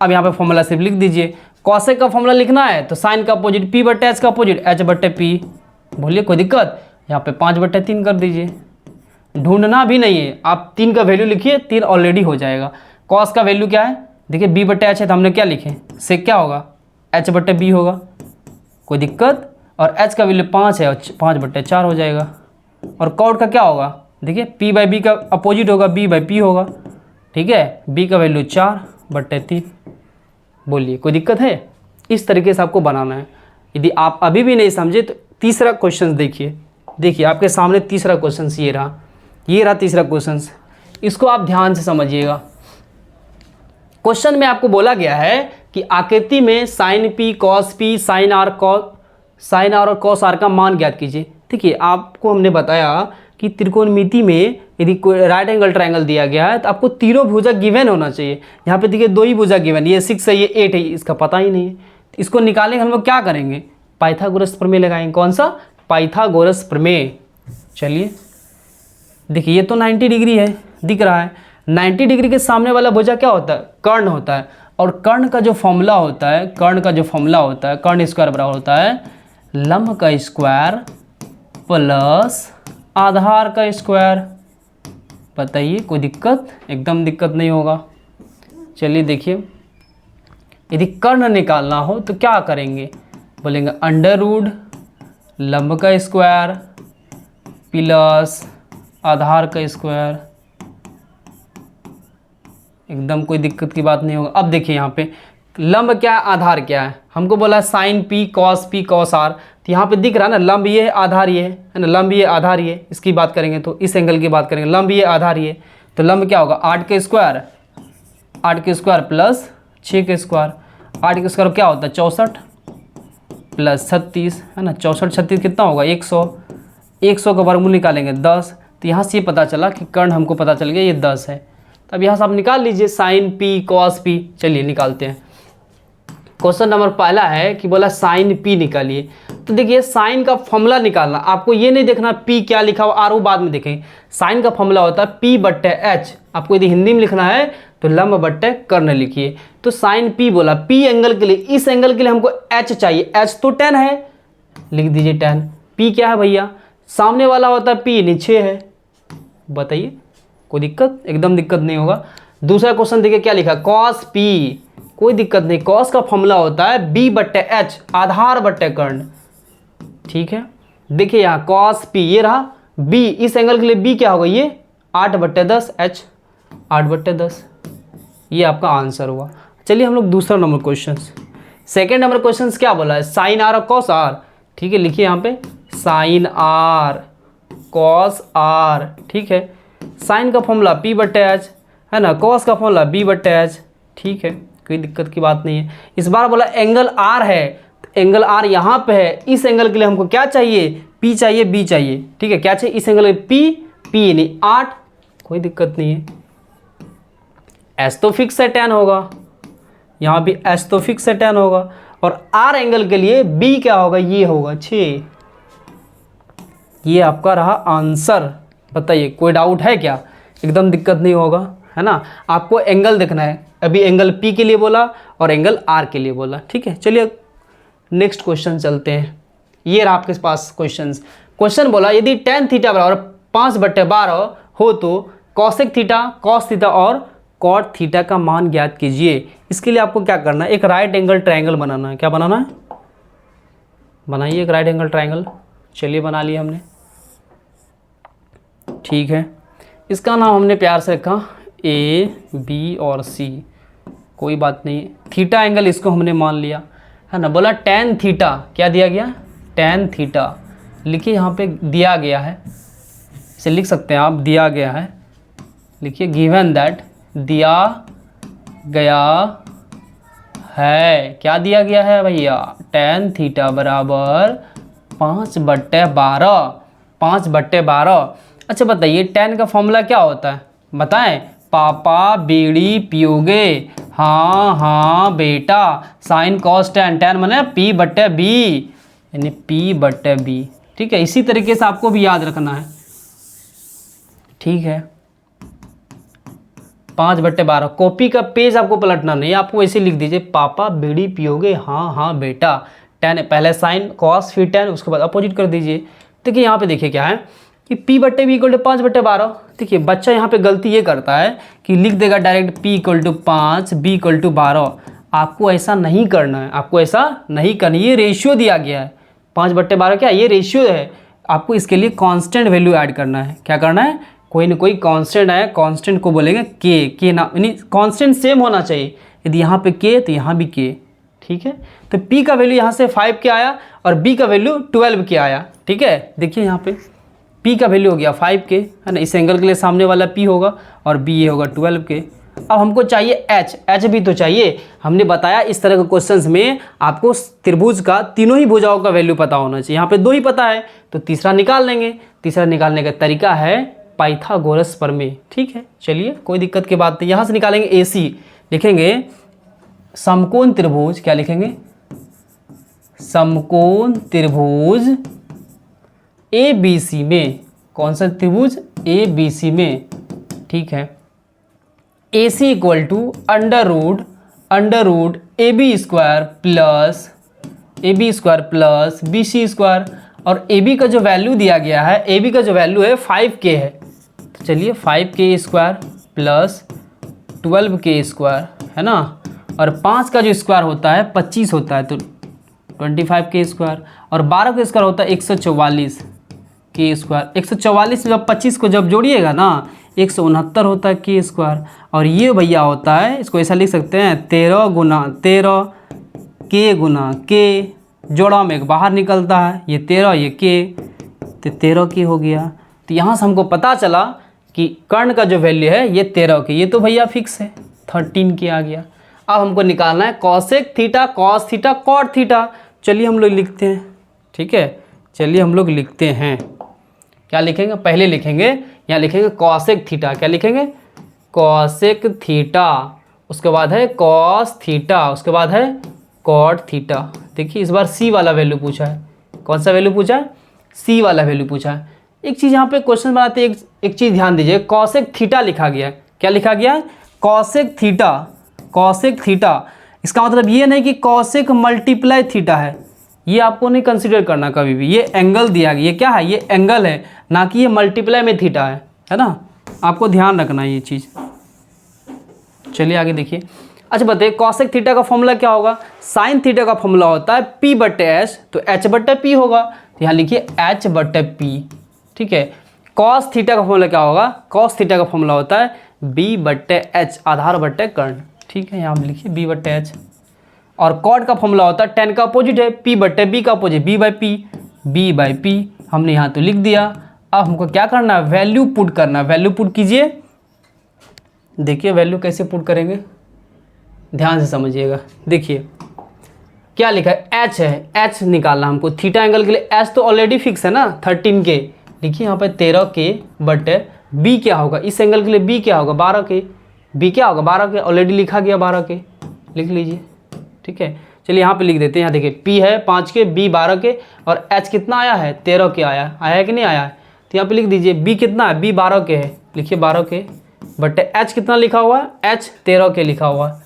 अब यहाँ पे फॉर्मूला सिर्फ लिख दीजिए। कॉसेक का फॉर्मूला लिखना है तो साइन का अपोजिट P/H का अपोजिट H/P। बोलिए कोई दिक्कत? यहाँ पे 5/3 कर दीजिए। ढूंढना भी नहीं है, आप 3 का वैल्यू लिखिए, 3 ऑलरेडी हो जाएगा। कॉस का वैल्यू क्या है? देखिए B/H है तो हमने क्या लिखे? सेक क्या होगा? H/B होगा, कोई दिक्कत? और H का वैल्यू 5 है और 5/4 हो जाएगा। और कॉट का क्या होगा? देखिए P/B का अपोजिट होगा, B/P होगा, ठीक है। B का वैल्यू 4/3। बोलिए कोई दिक्कत है? इस तरीके से आपको बनाना है। यदि आप अभी भी नहीं समझे तो तीसरा क्वेश्चन देखिए आपके सामने तीसरा क्वेश्चन ये रहा तीसरा क्वेश्चन। इसको आप ध्यान से समझिएगा। क्वेश्चन में आपको बोला गया है कि आकृति में sine P, cos P, sine R और कॉस R का मान ज्ञात कीजिए। देखिए आपको हमने बताया कि त्रिकोणमिति में यदि कोई राइट एंगल ट्रायंगल दिया गया है तो आपको तीनों भुजा गिवन होना चाहिए। यहाँ पे देखिए 2 ही भुजा गिवन, ये 6 है, ये 8 है, इसका पता ही नहीं है। इसको निकालेंगे हम लोग, क्या करेंगे? पाइथागोरस प्रमेय लगाएंगे। कौन सा? पाइथागोरस प्रमेय। चलिए देखिए ये तो 90 डिग्री है, दिख रहा है। 90 डिग्री के सामने वाला भुजा क्या होता है? कर्ण होता है। और कर्ण का जो फॉर्मूला होता है, कर्ण स्क्वायर बराबर होता है लंब का स्क्वायर प्लस आधार का स्क्वायर। बताइए कोई दिक्कत? एकदम दिक्कत नहीं होगा। चलिए देखिए, यदि कर्ण निकालना हो तो क्या करेंगे? बोलेंगे अंडर रूट लंब का स्क्वायर प्लस आधार का स्क्वायर। एकदम कोई दिक्कत की बात नहीं होगा। अब देखिए यहाँ पे लंब क्या है, आधार क्या है? हमको बोला साइन P कॉस R, तो यहाँ पे दिख रहा है ना, लंब ये है, आधार ये है ना, लंब ये आधार ये। इसकी बात करेंगे तो इस एंगल की बात करेंगे, लंब ये आधार ये, तो लंब क्या होगा? 8 के स्क्वायर प्लस 6 के स्क्वायर। 8 के स्क्वायर क्या होता है? 64 प्लस 36 है ना, 64 36 कितना होगा? 100। 100 का वर्गमूल निकालेंगे 10, तो यहाँ से ये पता चला कि कर्ण हमको पता चल गया ये 10 है। तब यहाँ से आप निकाल लीजिए साइन P कॉस P। चलिए निकालते हैं। क्वेश्चन नंबर पहला है कि बोला साइन P निकालिए। तो देखिए साइन का फॉर्मूला निकालना, आपको ये नहीं देखना P क्या लिखा हुआ, R बाद में देखें। साइन का फॉर्मूला होता है P/H। आपको यदि हिंदी में लिखना है तो लंब बट्टे कर्ण लिखिए। तो साइन P बोला, P एंगल के लिए, इस एंगल के लिए हमको H चाहिए। H तो 10 है, लिख दीजिए 10। P क्या है भैया? सामने वाला होता है P, नीचे है। बताइए कोई दिक्कत? एकदम दिक्कत नहीं होगा। दूसरा क्वेश्चन देखिए क्या लिखा, कॉस P। कोई दिक्कत नहीं, कॉस का फॉर्मूला होता है B/H, आधार बट्टे कर्ण। ठीक है। देखिए यहाँ cos p ये रहा, b इस एंगल के लिए b क्या होगा, ये 8/10 h 8/10, ये आपका आंसर हुआ। चलिए हम लोग दूसरा number question, second number question क्या बोला है, साइन आर और कॉस आर। ठीक है, लिखिए यहाँ पे साइन आर कॉस आर। ठीक है, साइन का फॉर्मूला p/h है ना, कॉस का फॉर्मूला b/h। ठीक है, कोई दिक्कत की बात नहीं है। इस बार बोला एंगल आर है, तो एंगल आर यहाँ पे है, इस एंगल के लिए हमको क्या चाहिए, p चाहिए, b चाहिए। ठीक है, क्या चाहिए इस एंगल में, p यानी 8, कोई दिक्कत नहीं है। एस तो फिक्स है, tan होगा, यहाँ भी एस तो फिक्स है, tan होगा। और आर एंगल के लिए b क्या होगा, ये होगा 6। ये आपका रहा आंसर। बताइए कोई डाउट है क्या, एकदम दिक्कत नहीं होगा, है ना। आपको एंगल देखना है, अभी एंगल p के लिए बोला और एंगल r के लिए बोला। ठीक है, चलिए नेक्स्ट क्वेश्चन चलते हैं। ये रहा आपके पास क्वेश्चन बोला यदि tan थीटा बराबर 5/12 हो तो कॉसेक थीटा, कॉस थीटा और कॉट थीटा का मान ज्ञात कीजिए। इसके लिए आपको क्या करना है, एक राइट एंगल ट्रायंगल बनाना है। क्या बनाना है, बनाइए एक राइट एंगल ट्रायंगल। चलिए बना लिया हमने। ठीक है, इसका नाम हमने प्यार से रखा ए बी और सी, कोई बात नहीं। थीटा एंगल इसको हमने मान लिया, है ना। बोला tan थीटा, क्या दिया गया, tan थीटा। लिखिए यहाँ पे दिया गया है, इसे लिख सकते हैं आप, दिया गया है। लिखिए गिवन दैट, दिया गया है, क्या दिया गया है भैया, tan थीटा बराबर 5/12, 5/12। अच्छा बताइए tan का फॉर्मूला क्या होता है, बताएं, पापा बीड़ी पियोगे, हाँ हाँ बेटा, साइन कॉस tan, tan माने p/b यानी p/b। ठीक है, इसी तरीके से आपको भी याद रखना है। ठीक है, 5/12। कॉपी का पेज आपको पलटना नहीं, आपको ऐसे लिख दीजिए, पापा बीड़ी पियोगे, हाँ हाँ बेटा, tan पहले साइन कॉस फिर tan, उसके बाद अपोजिट कर दीजिए। देखिए यहाँ पे देखिए क्या है कि p/b = 5/12। देखिए बच्चा यहाँ पे गलती ये करता है कि लिख देगा डायरेक्ट p = 5, b = 12। आपको ऐसा नहीं करना है, आपको ऐसा नहीं करना। ये रेशियो दिया गया है, 5/12 क्या, ये रेशियो है। आपको इसके लिए कांस्टेंट वैल्यू ऐड करना है। क्या करना है, कोई ना कोई कांस्टेंट है, कांस्टेंट को बोलेंगे के ना, यानी कांस्टेंट सेम होना चाहिए। यदि यहाँ पे के तो यहाँ भी के। ठीक है, तो p का वैल्यू यहाँ से 5 के आया और b का वैल्यू 12 के आया। ठीक है, देखिए यहाँ पे p का वैल्यू हो गया 5 के, है ना। इस एंगल के लिए सामने वाला p होगा और b ये होगा 12 के। अब हमको चाहिए h भी तो चाहिए। हमने बताया इस तरह के क्वेश्चंस में आपको त्रिभुज का तीनों ही भुजाओं का वैल्यू पता होना चाहिए। यहाँ पे 2 ही पता है तो तीसरा निकाल लेंगे। तीसरा निकालने का तरीका है पाइथागोरस प्रमेय। ठीक है, चलिए कोई दिक्कत की बात नहीं। यहाँ से निकालेंगे AC, लिखेंगे समकोण त्रिभुज, क्या लिखेंगे, समकोण त्रिभुज ABC में, कौन सा त्रिभुज, ABC में। ठीक है, AC = under root AB square plus BC²। और AB का जो वैल्यू दिया गया है, AB का जो वैल्यू है 5K है। तो चलिए 5K² प्लस 12K², है ना। और 5 का जो स्क्वायर होता है 25 होता है, तो 25K²। और 12 का स्क्वायर होता है 144K²। 144 में जब 25 को जब जोड़िएगा ना 169 होता है K²। और ये भैया होता है, इसको ऐसा लिख सकते हैं 13 × 13 K × K, जोड़ा में एक बाहर निकलता है, ये 13 ये K, तो 13K हो गया। तो यहाँ से हमको पता चला कि कर्ण का जो वैल्यू है ये 13K, ये तो भैया फिक्स है, 13K आ गया। अब हमको निकालना है cosec theta, cos theta, cot theta. चलिए हम लोग लिखते हैं। ठीक है, चलिए हम लोग लिखते हैं। क्या लिखेंगे, पहले लिखेंगे, यहाँ लिखेंगे कॉसेक थीटा। क्या लिखेंगे, कॉसेक थीटा, उसके बाद है कॉस थीटा, उसके बाद है कॉट थीटा। देखिए इस बार C वाला वैल्यू पूछा है। कौन सा वैल्यू पूछा है, C वाला वैल्यू पूछा है। एक चीज़ यहाँ पे क्वेश्चन बनाते हैं, एक चीज़ ध्यान दीजिए, कॉसेक थीटा लिखा गया है। क्या लिखा गया है, कॉसेक थीटा, कॉसेक थीटा। इसका मतलब ये नहीं कि कॉसेक मल्टीप्लाई थीटा है, ये आपको नहीं कंसिडर करना कभी भी। ये एंगल दिया गया, ये क्या है, ये एंगल है, ना कि ये मल्टीप्लाई में थीटा है ना। आपको ध्यान रखना है ये चीज़। चलिए आगे देखिए। अच्छा बताइए कॉसेक थीटा का फॉर्मूला क्या होगा, साइन थीटा का फॉर्मूला होता है P/S, तो H/P होगा। तो यहाँ लिखिए h बटे p, ठीक है। कॉस थीटा का फॉर्मूला क्या होगा, कॉस थीटा का फॉर्मूला होता है b बटे h, आधार बटे कर्ण, ठीक है। यहाँ लिखिए b बटे h। और कॉट का फॉर्मूला होता है tan का अपोजिट है p बटे b का अपोजिट b बाई p, हमने यहाँ तो लिख दिया। अब हमको क्या करना है, वैल्यू पुट करना है। वैल्यू पुट कीजिए, देखिए वैल्यू कैसे पुट करेंगे, ध्यान से समझिएगा। देखिए क्या लिखा है, h है, h निकालना हमको। थीटा एंगल के लिए h तो ऑलरेडी फिक्स है ना 13 के, देखिए यहाँ पे 13 के बटे b क्या होगा, इस एंगल के लिए b क्या होगा 12 के, b क्या होगा 12 के, ऑलरेडी लिखा गया 12 के, लिख लीजिए, ठीक है। चलिए यहाँ पे लिख देते हैं, यहाँ देखिए p है 5 के, b 12 के, और h कितना आया है 13 के, आया है कि नहीं आया है, तो यहाँ पे लिख दीजिए b कितना है, b 12 के है, लिखिए 12 के बटे h कितना लिखा हुआ है, h 13 के लिखा हुआ है,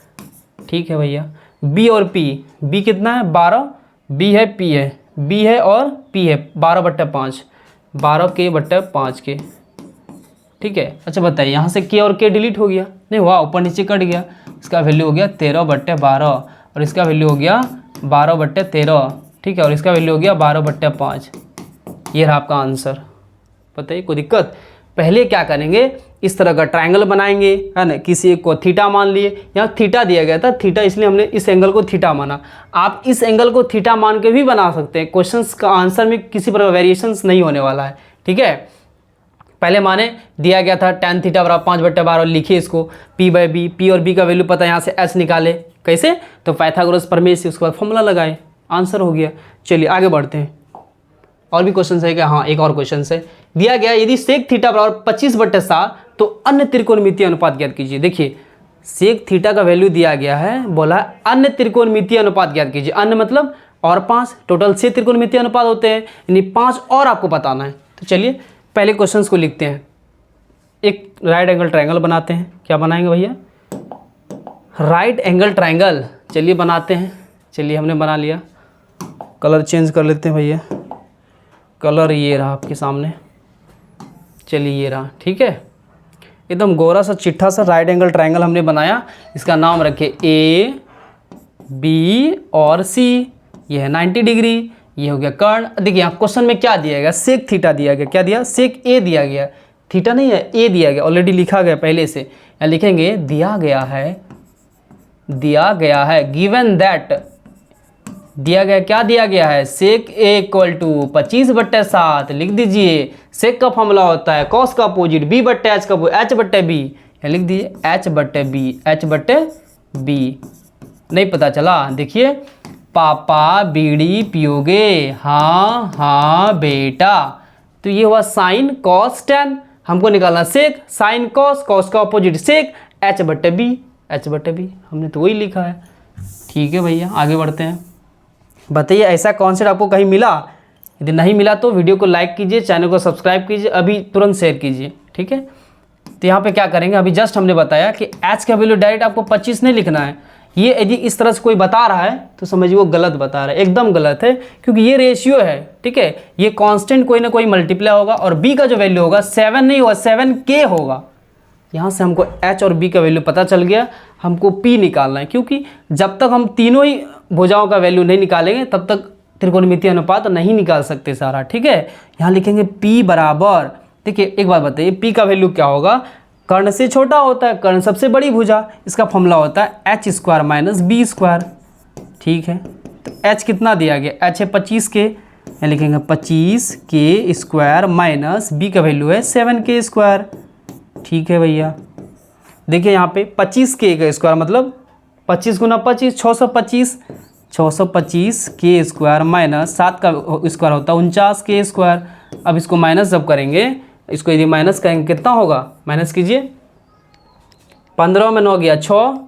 ठीक है भैया। b और p, b कितना है 12, b है p है, b है और p है 12 बट्टे 5, 12 के बट्टे 5 के, ठीक है। अच्छा बताइए यहाँ से k और k डिलीट हो गया, नहीं हुआ, ऊपर नीचे कट गया, इसका वैल्यू हो गया 13 बट्टे 12 और इसका वैल्यू हो गया 12 बट्टे 13, ठीक है, और इसका वैल्यू हो गया 12 बट्टे 5। ये रहा आपका आंसर। बताइए कोई दिक्कत। पहले क्या करेंगे, इस तरह का ट्रायंगल बनाएंगे, है ना, किसी एक को थीटा मान लिए, यहाँ थीटा दिया गया था, थीटा इसलिए हमने इस एंगल को थीटा माना। आप इस एंगल को थीटा मान के भी बना सकते हैं, क्वेश्चंस का आंसर में किसी प्रकार वेरिएशंस नहीं होने वाला है, ठीक है। पहले माने दिया गया था tan थीटा बराबर 5/12, लिखिए इसको p बाई बी, p और b का वैल्यू पता है, यहाँ से h निकाले, कैसे, तो पाइथागोरस प्रमेय से उसके बाद फॉर्मूला लगाए, आंसर हो गया। चलिए आगे बढ़ते हैं, और भी क्वेश्चन है क्या, हाँ एक और क्वेश्चन है, दिया गया यदि सेक थीटा बराबर 25/7 तो अन्य त्रिकोणमितीय अनुपात ज्ञात कीजिए। देखिए सेक थीटा का वैल्यू दिया गया है, बोला अन्य त्रिकोणमितीय अनुपात ज्ञात कीजिए, अन्य मतलब और 5, टोटल 6 त्रिकोणमितीय अनुपात होते हैं, यानी 5 और आपको बताना है। तो चलिए पहले क्वेश्चन को लिखते हैं, एक राइट एंगल ट्रायंगल बनाते हैं। क्या बनाएंगे भैया, राइट एंगल ट्रायंगल, चलिए बनाते हैं। चलिए हमने बना लिया, कलर चेंज कर लेते हैं भैया, कलर ये रहा आपके सामने, चलिए ये रहा, ठीक है, एकदम गोरा सा चिट्ठा सा राइट एंगल ट्रायंगल हमने बनाया। इसका नाम रखे ए बी और सी, ये है 90 डिग्री, ये हो गया कर्ण। देखिए यहाँ क्वेश्चन में क्या दिया गया, सेक थीटा दिया गया, क्या दिया, सेक ए दिया गया, थीटा नहीं है ए दिया गया, ऑलरेडी लिखा गया पहले से। यहाँ लिखेंगे दिया गया है गिवन दैट, दिया गया क्या दिया गया है, सेक ए इक्वल टू 25/7, लिख दीजिए। सेक का फॉर्मूला होता है कॉस का अपोजिट b बट्टे h का h बट्टे b, लिख दीजिए h बट्टे b। नहीं पता चला, देखिए पापा बीड़ी पियोगे, हाँ हाँ बेटा, तो ये हुआ साइन कॉस टैन, हमको निकालना सेक, साइन कॉस, कॉस का अपोजिट सेक, h बट्टे b, हमने तो वही लिखा है, ठीक है भैया। आगे बढ़ते हैं, बताइए ऐसा कॉन्सेप्ट आपको कहीं मिला, यदि नहीं मिला तो वीडियो को लाइक कीजिए, चैनल को सब्सक्राइब कीजिए, अभी तुरंत शेयर कीजिए, ठीक है। तो यहाँ पे क्या करेंगे, अभी जस्ट हमने बताया कि h का वैल्यू डायरेक्ट आपको 25 नहीं लिखना है, ये यदि इस तरह से कोई बता रहा है तो समझिए वो गलत बता रहा है, एकदम गलत है, क्योंकि ये रेशियो है, ठीक है, ये कांस्टेंट कोई ना कोई मल्टीप्लाई होगा, और b का जो वैल्यू होगा 7 नहीं होगा 7k होगा। यहाँ से हमको h और b का वैल्यू पता चल गया, हमको p निकालना है, क्योंकि जब तक हम तीनों ही भुजाओं का वैल्यू नहीं निकालेंगे तब तक त्रिकोणमितीय अनुपात नहीं निकाल सकते सारा, ठीक है। यहाँ लिखेंगे p बराबर, देखिए एक बात बताइए p का वैल्यू क्या होगा, कर्ण से छोटा होता है, कर्ण सबसे बड़ी भुजा, इसका फॉर्मूला होता है h² माइनस b², ठीक है। तो h कितना दिया गया, h है 25k, यहाँ लिखेंगे 25k² माइनस b का वैल्यू है 7k², ठीक है भैया। देखिए यहाँ पे 25k का स्क्वायर मतलब 25 गुना 25 625k² माइनस 7 का स्क्वायर होता है 49k²। अब इसको माइनस जब करेंगे, इसको यदि माइनस करेंगे कितना होगा, माइनस कीजिए, 15 में 9 गया 6,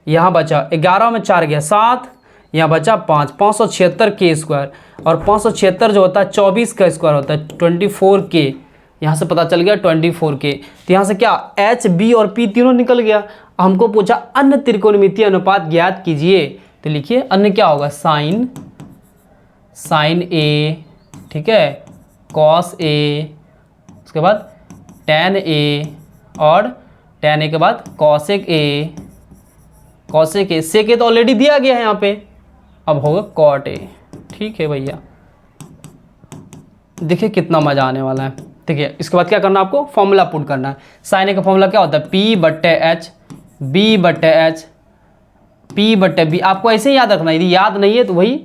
यहाँ बचा 11 में 4 गया 7, यहाँ बचा 5, 576k², और 576 जो होता है 24 का स्क्वायर होता है 24k, यहाँ से पता चल गया 24k। तो यहाँ से क्या h b और p तीनों निकल गया। हमको पूछा अन्य त्रिकोणमितीय अनुपात ज्ञात कीजिए, तो लिखिए अन्य क्या होगा, साइन a, ठीक है, कॉस a, उसके बाद tan a, और tan a के बाद कॉसेक a, सेक a तो ऑलरेडी दिया गया है यहाँ पे, अब होगा कॉट a, ठीक है भैया। देखिए कितना मज़ा आने वाला है। देखिए इसके बाद क्या करना है, आपको फॉर्मूला पुट करना है। साइन ए का फॉर्मूला क्या होता है, P/H, B/H, P/B। आपको ऐसे ही याद रखना है, यदि याद नहीं है तो वही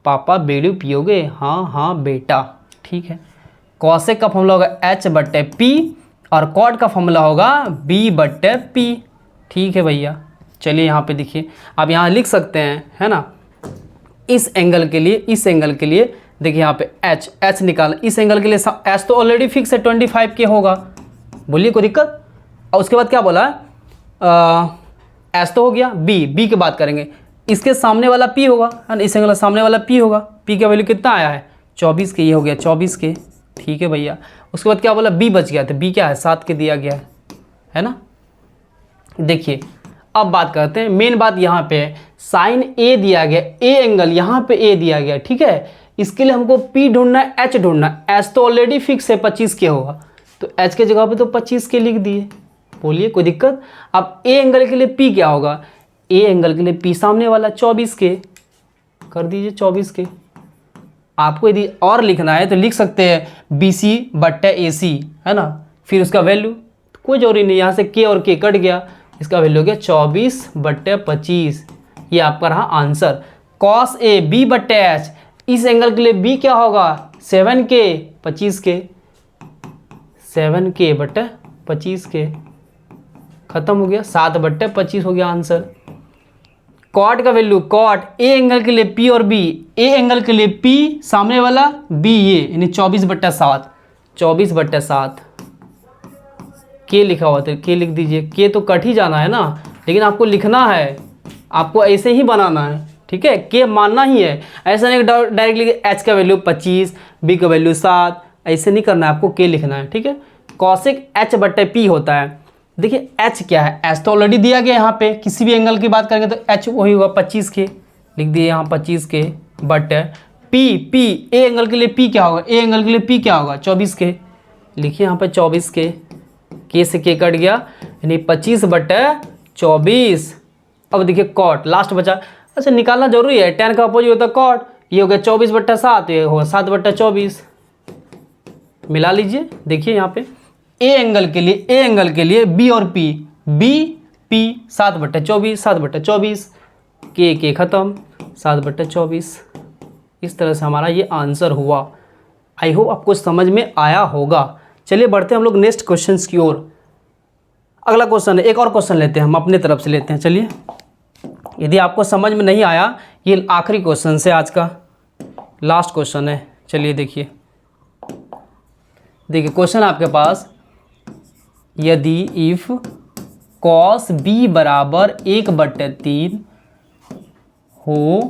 पापा बेड़ू पियोगे, हाँ हाँ बेटा, ठीक है। कॉसेक का फॉर्मूला होगा H/P और कॉट का फॉर्मूला होगा B/P, ठीक है भैया। चलिए यहाँ पे देखिए, आप यहाँ लिख सकते हैं, है ना। इस एंगल के लिए, इस एंगल के लिए देखिए यहाँ पे H निकाल, इस एंगल के लिए H तो ऑलरेडी फिक्स है 25 के होगा, बोलिए कोई दिक्कत। और उसके बाद क्या बोला, H तो हो गया, B की बात करेंगे, इसके सामने वाला P होगा, है ना, इस एंगल सामने वाला P होगा। P का वैल्यू कितना आया है, 24 के, ये हो गया 24 के, ठीक है भैया। उसके बाद क्या बोला, B बच गया, तो B क्या है, 7 के दिया गया है ना। देखिए अब बात करते हैं, मेन बात यहाँ पे है, साइन A दिया गया, A एंगल यहाँ पे A दिया गया, ठीक है। इसके लिए हमको P ढूंढना है, H ढूंढना है। H तो ऑलरेडी फिक्स है 25 के होगा, तो H के जगह पे तो 25 के लिख दिए, बोलिए कोई दिक्कत। अब A एंगल के लिए P क्या होगा, A एंगल के लिए P सामने वाला 24 के, कर दीजिए 24 के। आपको यदि और लिखना है तो लिख सकते हैं BC/AC, है ना, फिर उसका वैल्यू कोई जरूरी नहीं, यहाँ से K और K कट गया, इसका वैल्यू हो गया 24/25, ये आपका रहा आंसर। cos A B/H, इस एंगल के लिए B क्या होगा, 7K 25 के, 7K/25 के, खत्म हो गया, 7/25 हो गया आंसर। कॉट का वैल्यू, कॉट A एंगल के लिए P और B, A एंगल के लिए P सामने वाला B, ये यानी 24/7, 24/7 के लिखा हुआ था, के लिख दीजिए। के तो कट ही जाना है ना, लेकिन आपको लिखना है, आपको ऐसे ही बनाना है, ठीक है, के मानना ही है। ऐसा नहीं डायरेक्ट लिखे H का वैल्यू 25, B का वैल्यू 7, ऐसे नहीं करना है, आपको के लिखना है, ठीक है। कॉसेक H/P होता है। देखिए H क्या है, H तो ऑलरेडी दिया गया यहाँ पे, किसी भी एंगल की बात करेंगे तो H वही होगा 25 के, लिख दिए यहाँ 25 के, बट P A एंगल के लिए P क्या होगा, A एंगल के लिए P क्या होगा 24 के, लिखिए यहाँ पे 24 के से के कट गया, यानी 25/24। अब देखिए कॉट लास्ट बचा, अच्छा निकालना जरूरी है, tan का अपोजिट होता है कॉट, ये हो गया 24/7, ये होगा 7/24, मिला लीजिए। देखिए यहाँ पे A एंगल के लिए B और P 7/24, 7/24, के ख़त्म, 7/24। इस तरह से हमारा ये आंसर हुआ। आई होप आपको समझ में आया होगा। चलिए बढ़ते हैं हम लोग नेक्स्ट क्वेश्चंस की ओर। अगला क्वेश्चन है, एक और क्वेश्चन लेते हैं हम अपने तरफ से लेते हैं। चलिए, यदि आपको समझ में नहीं आया, ये आखिरी क्वेश्चन है आज का, लास्ट क्वेश्चन है। चलिए देखिए क्वेश्चन आपके पास, यदि इफ cos B बराबर 1/3 हो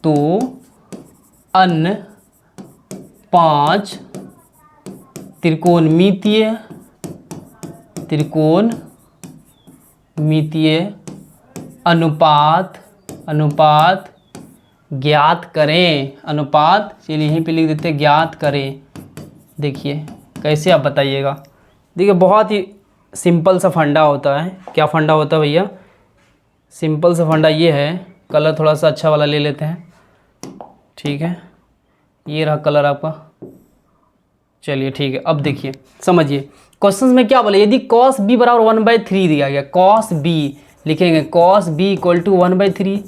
तो अन्य 5 त्रिकोणमितीय अनुपात ज्ञात करें। अनुपात चलिए यहीं पे लिख देते हैं, ज्ञात करें। देखिए कैसे आप बताइएगा। देखिए बहुत ही सिंपल सा फंडा होता है। क्या फंडा होता है भैया, सिंपल सा फंडा ये है, कलर थोड़ा सा अच्छा वाला ले लेते हैं, ठीक है, ये रहा कलर आपका। चलिए ठीक है, अब देखिए समझिए क्वेश्चन में क्या बोले, यदि cos B बराबर 1/3 दिया गया, cos B लिखेंगे, cos B = 1/3।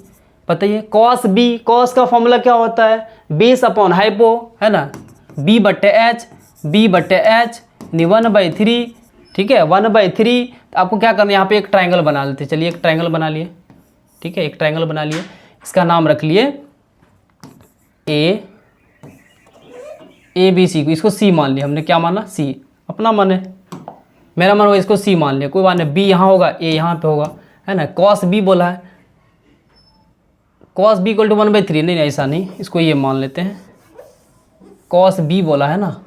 बताइए cos B, cos का फॉर्मूला क्या होता है, बेस अपॉन हाइपो, है ना, B/H 1/3, ठीक है, 1/3। तो आपको क्या करना है, यहाँ पे एक ट्रायंगल बना लेते हैं। चलिए एक ट्रायंगल बना लिए, ठीक है, एक ट्रायंगल बना लिए, इसका नाम रख लिए ABC को, इसको C मान लिया हमने। क्या माना, C अपना मन है, मेरा मन होगा इसको C मान लिया, कोई बात नहीं। B यहाँ होगा, A यहाँ पे होगा, है ना। cos B बोला है, cos B = 1/3, नहीं ऐसा नहीं, इसको ये मान लेते हैं, cos B बोला है ना।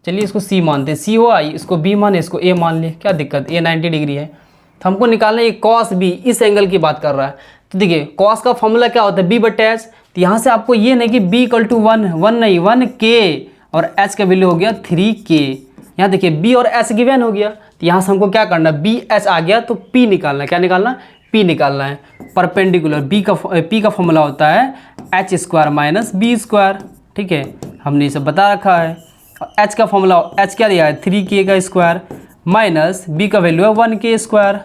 चलिए इसको C मानते हैं, C हुआ, इसको B माने, इसको A मान लिए, क्या दिक्कत, A 90 डिग्री है। तो हमको निकालना है cos B, इस एंगल की बात कर रहा है। तो देखिए cos का फॉर्मूला क्या होता है, B/H। तो यहाँ से आपको ये नहीं कि B = 1 नहीं, 1K और H का वैल्यू हो गया 3K। यहाँ देखिए B और H गिवन हो गया, तो यहाँ से हमको क्या करना है, BH आ गया तो P निकालना है। क्या निकालना है, P निकालना है। परपेंडिकुलर P का फॉर्मूला होता है H² - B², ठीक है, हमने ये सब बता रखा है। एच का फॉर्मूला, एच क्या दिया है 3k का स्क्वायर माइनस बी का वैल्यू है 1k स्क्वायर।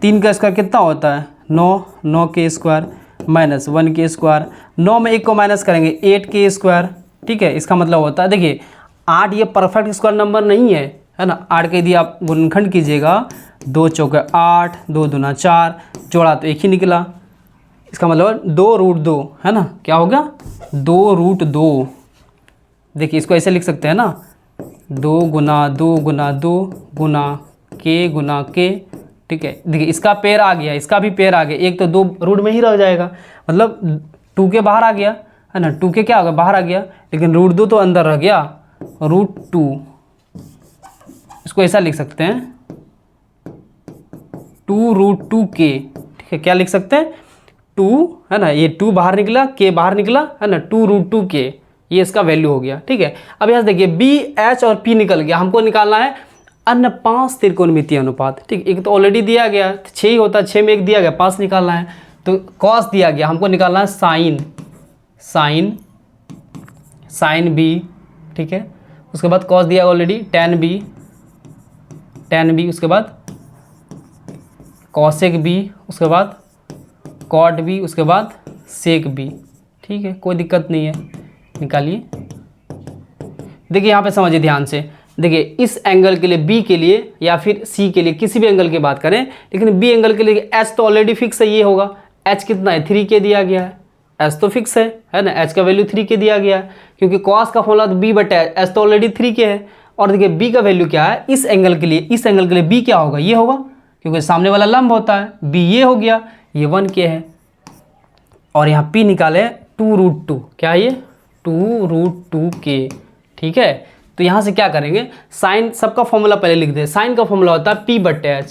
3 का स्क्वायर कितना होता है 9, 9k square minus 1k square. 9 में 1 को माइनस करेंगे 8k स्क्वायर। ठीक है, इसका मतलब होता है देखिए 8 ये परफेक्ट स्क्वायर नंबर नहीं है ना। 8 के यदि आप गुणनखंड कीजिएगा 2 चौके 8, 2 दूना 4, जोड़ा तो 1 ही निकला। इसका मतलब 2√2 है ना, क्या हो गया 2√2। देखिए इसको ऐसे लिख सकते हैं ना 2 गुना 2 गुना 2 गुना k गुना k। ठीक है, देखिए इसका पेयर आ गया, इसका भी पेयर आ गया, एक तो 2 रूट में ही रह जाएगा, मतलब 2k बाहर आ गया है ना, 2k क्या होगा बाहर आ गया, लेकिन √2 तो अंदर रह गया √2। इसको ऐसा लिख सकते हैं 2√2k। ठीक है, क्या लिख सकते हैं 2 है ना, ये 2 बाहर निकला, k बाहर निकला है ना, 2√2k ये इसका वैल्यू हो गया। ठीक है, अब यहाँ से देखिए b, h और p निकल गया, हमको निकालना है अन्य 5 त्रिकोणमितीय अनुपात। ठीक, एक तो ऑलरेडी दिया गया 6 ही होता है, 6 में 1 दिया गया, 5 निकालना है। तो कॉस दिया गया, हमको निकालना है साइन b। ठीक है, उसके बाद कॉस दिया ऑलरेडी tan b, उसके बाद कॉसेक b, उसके बाद कॉट b, उसके बाद सेक b। ठीक है, कोई दिक्कत नहीं है, निकालिए। देखिए यहाँ पे समझिए ध्यान से, देखिए इस एंगल के लिए b के लिए या फिर c के लिए किसी भी एंगल की बात करें, लेकिन b एंगल के लिए h तो ऑलरेडी फिक्स है, ये होगा। h कितना है 3k दिया गया है, h तो फिक्स है ना, h का वैल्यू 3k दिया गया है, क्योंकि cos का फॉर्मूला तो b बटा h तो ऑलरेडी 3k है। और देखिए b का वैल्यू क्या है इस एंगल के लिए, इस एंगल के लिए b क्या होगा, ये होगा, क्योंकि सामने वाला लंब होता है, b ये हो गया, ये 1k है। और यहाँ p निकाले 2√2, क्या है ये 2√2k। ठीक है, तो यहाँ से क्या करेंगे, साइन सबका फॉर्मूला पहले लिख दे। साइन का फॉर्मूला होता है p बट्टे h।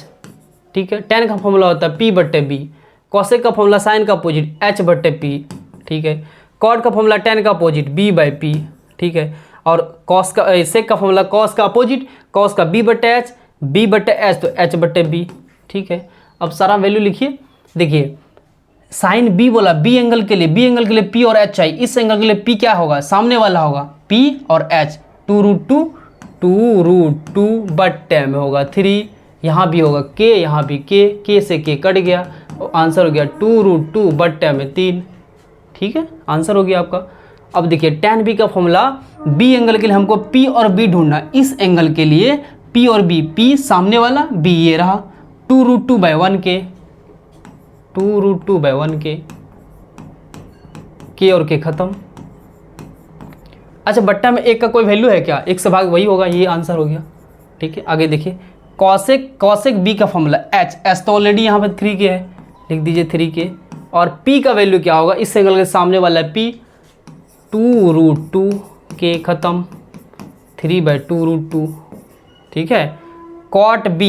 ठीक है, tan का फॉर्मूला होता है p बट्टे b। कॉसेक का फॉर्मूला साइन का अपोजिट h बट्टे p। ठीक है, कॉट का फॉर्मूला tan का अपोजिट b बाई p। ठीक है, और कॉस का सेक का फॉर्मूला कॉस का अपोजिट, कॉस का b बट्टे h, b बट्टे h तो h बट्टे b। ठीक है, अब सारा वैल्यू लिखिए। देखिए साइन b बोला, b एंगल के लिए p और h चाहिए, इस एंगल के लिए p क्या होगा सामने वाला होगा p और h, 2√2 बट्टे में होगा 3, यहाँ भी होगा k, यहाँ भी k से k कट गया, और आंसर हो गया 2√2 बट्टे में 3। ठीक है, आंसर हो गया आपका। अब देखिए tan b का फॉर्मूला, b एंगल के लिए हमको p और b ढूंढना, इस एंगल के लिए p और b, p सामने वाला, b ये रहा, 2√2 by 1k, 2√2 by 1k, k और k खत्म। अच्छा, बट्टा में 1 का कोई वैल्यू है क्या, 1 से भाग वही होगा, ये आंसर हो गया। ठीक है, आगे देखिए कॉसेक b का फॉर्मूला h तो ऑलरेडी यहाँ पर 3k है, लिख दीजिए 3k। और p का वैल्यू क्या होगा, इस एंगल के सामने वाला है p, 2√2k खत्म, 3 बाई 2√2। ठीक है, कॉट b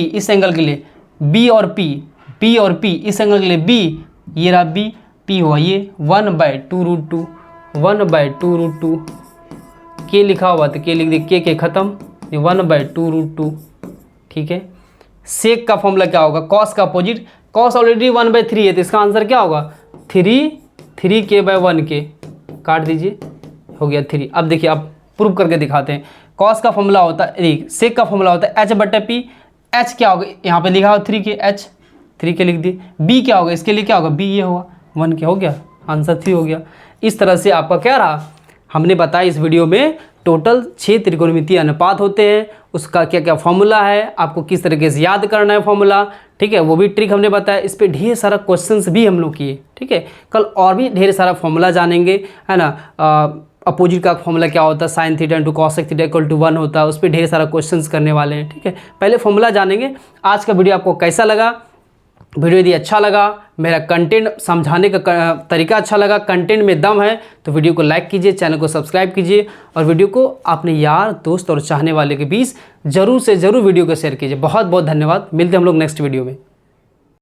इस एंगल के लिए b और p इस एंगल के लिए b, ये रहा b, p हुआ ये 1 बाई 2√2, 1 बाई 2√2, k लिखा हुआ तो k लिख दिए, k खत्म, ये 1 बाई 2√2। ठीक है, सेक का फॉर्मूला क्या होगा, कॉस का अपोजिट, कॉस ऑलरेडी 1/3 है, तो इसका आंसर क्या होगा 3k बाई 1k, काट दीजिए, हो गया 3। अब देखिए अब प्रूव करके दिखाते हैं। कॉस का फॉर्मूला होता है, सेक का फॉर्मूला होता है h बटे p, h क्या होगा यहाँ पे लिखा हो 3k, h 3k लिख दिए, b क्या होगा इसके लिए क्या होगा, b ये होगा 1k, हो गया आंसर 3 हो गया। इस तरह से आपका क्या रहा, हमने बताया इस वीडियो में टोटल 6 त्रिकोणमितीय अनुपात होते हैं, उसका क्या क्या फॉर्मूला है, आपको किस तरीके से याद करना है फॉर्मूला। ठीक है, वो भी ट्रिक हमने बताया, इस पे ढेर सारा क्वेश्चंस भी हम लोग किए। ठीक है, कल और भी ढेर सारा फॉर्मूला जानेंगे, है ना। अपोजिट का फॉर्मूला क्या होता है, sine theta into cosec theta equal to 1 होता है, उस पर ढेर सारा क्वेश्चंस करने वाले हैं। ठीक है, पहले फॉर्मूला जानेंगे। आज का वीडियो आपको कैसा लगा, वीडियो यदि अच्छा लगा, मेरा कंटेंट समझाने का तरीका अच्छा लगा, कंटेंट में दम है, तो वीडियो को लाइक कीजिए, चैनल को सब्सक्राइब कीजिए, और वीडियो को अपने यार दोस्त और चाहने वाले के बीच ज़रूर से ज़रूर वीडियो को शेयर कीजिए। बहुत बहुत धन्यवाद, मिलते हैं हम लोग नेक्स्ट वीडियो में।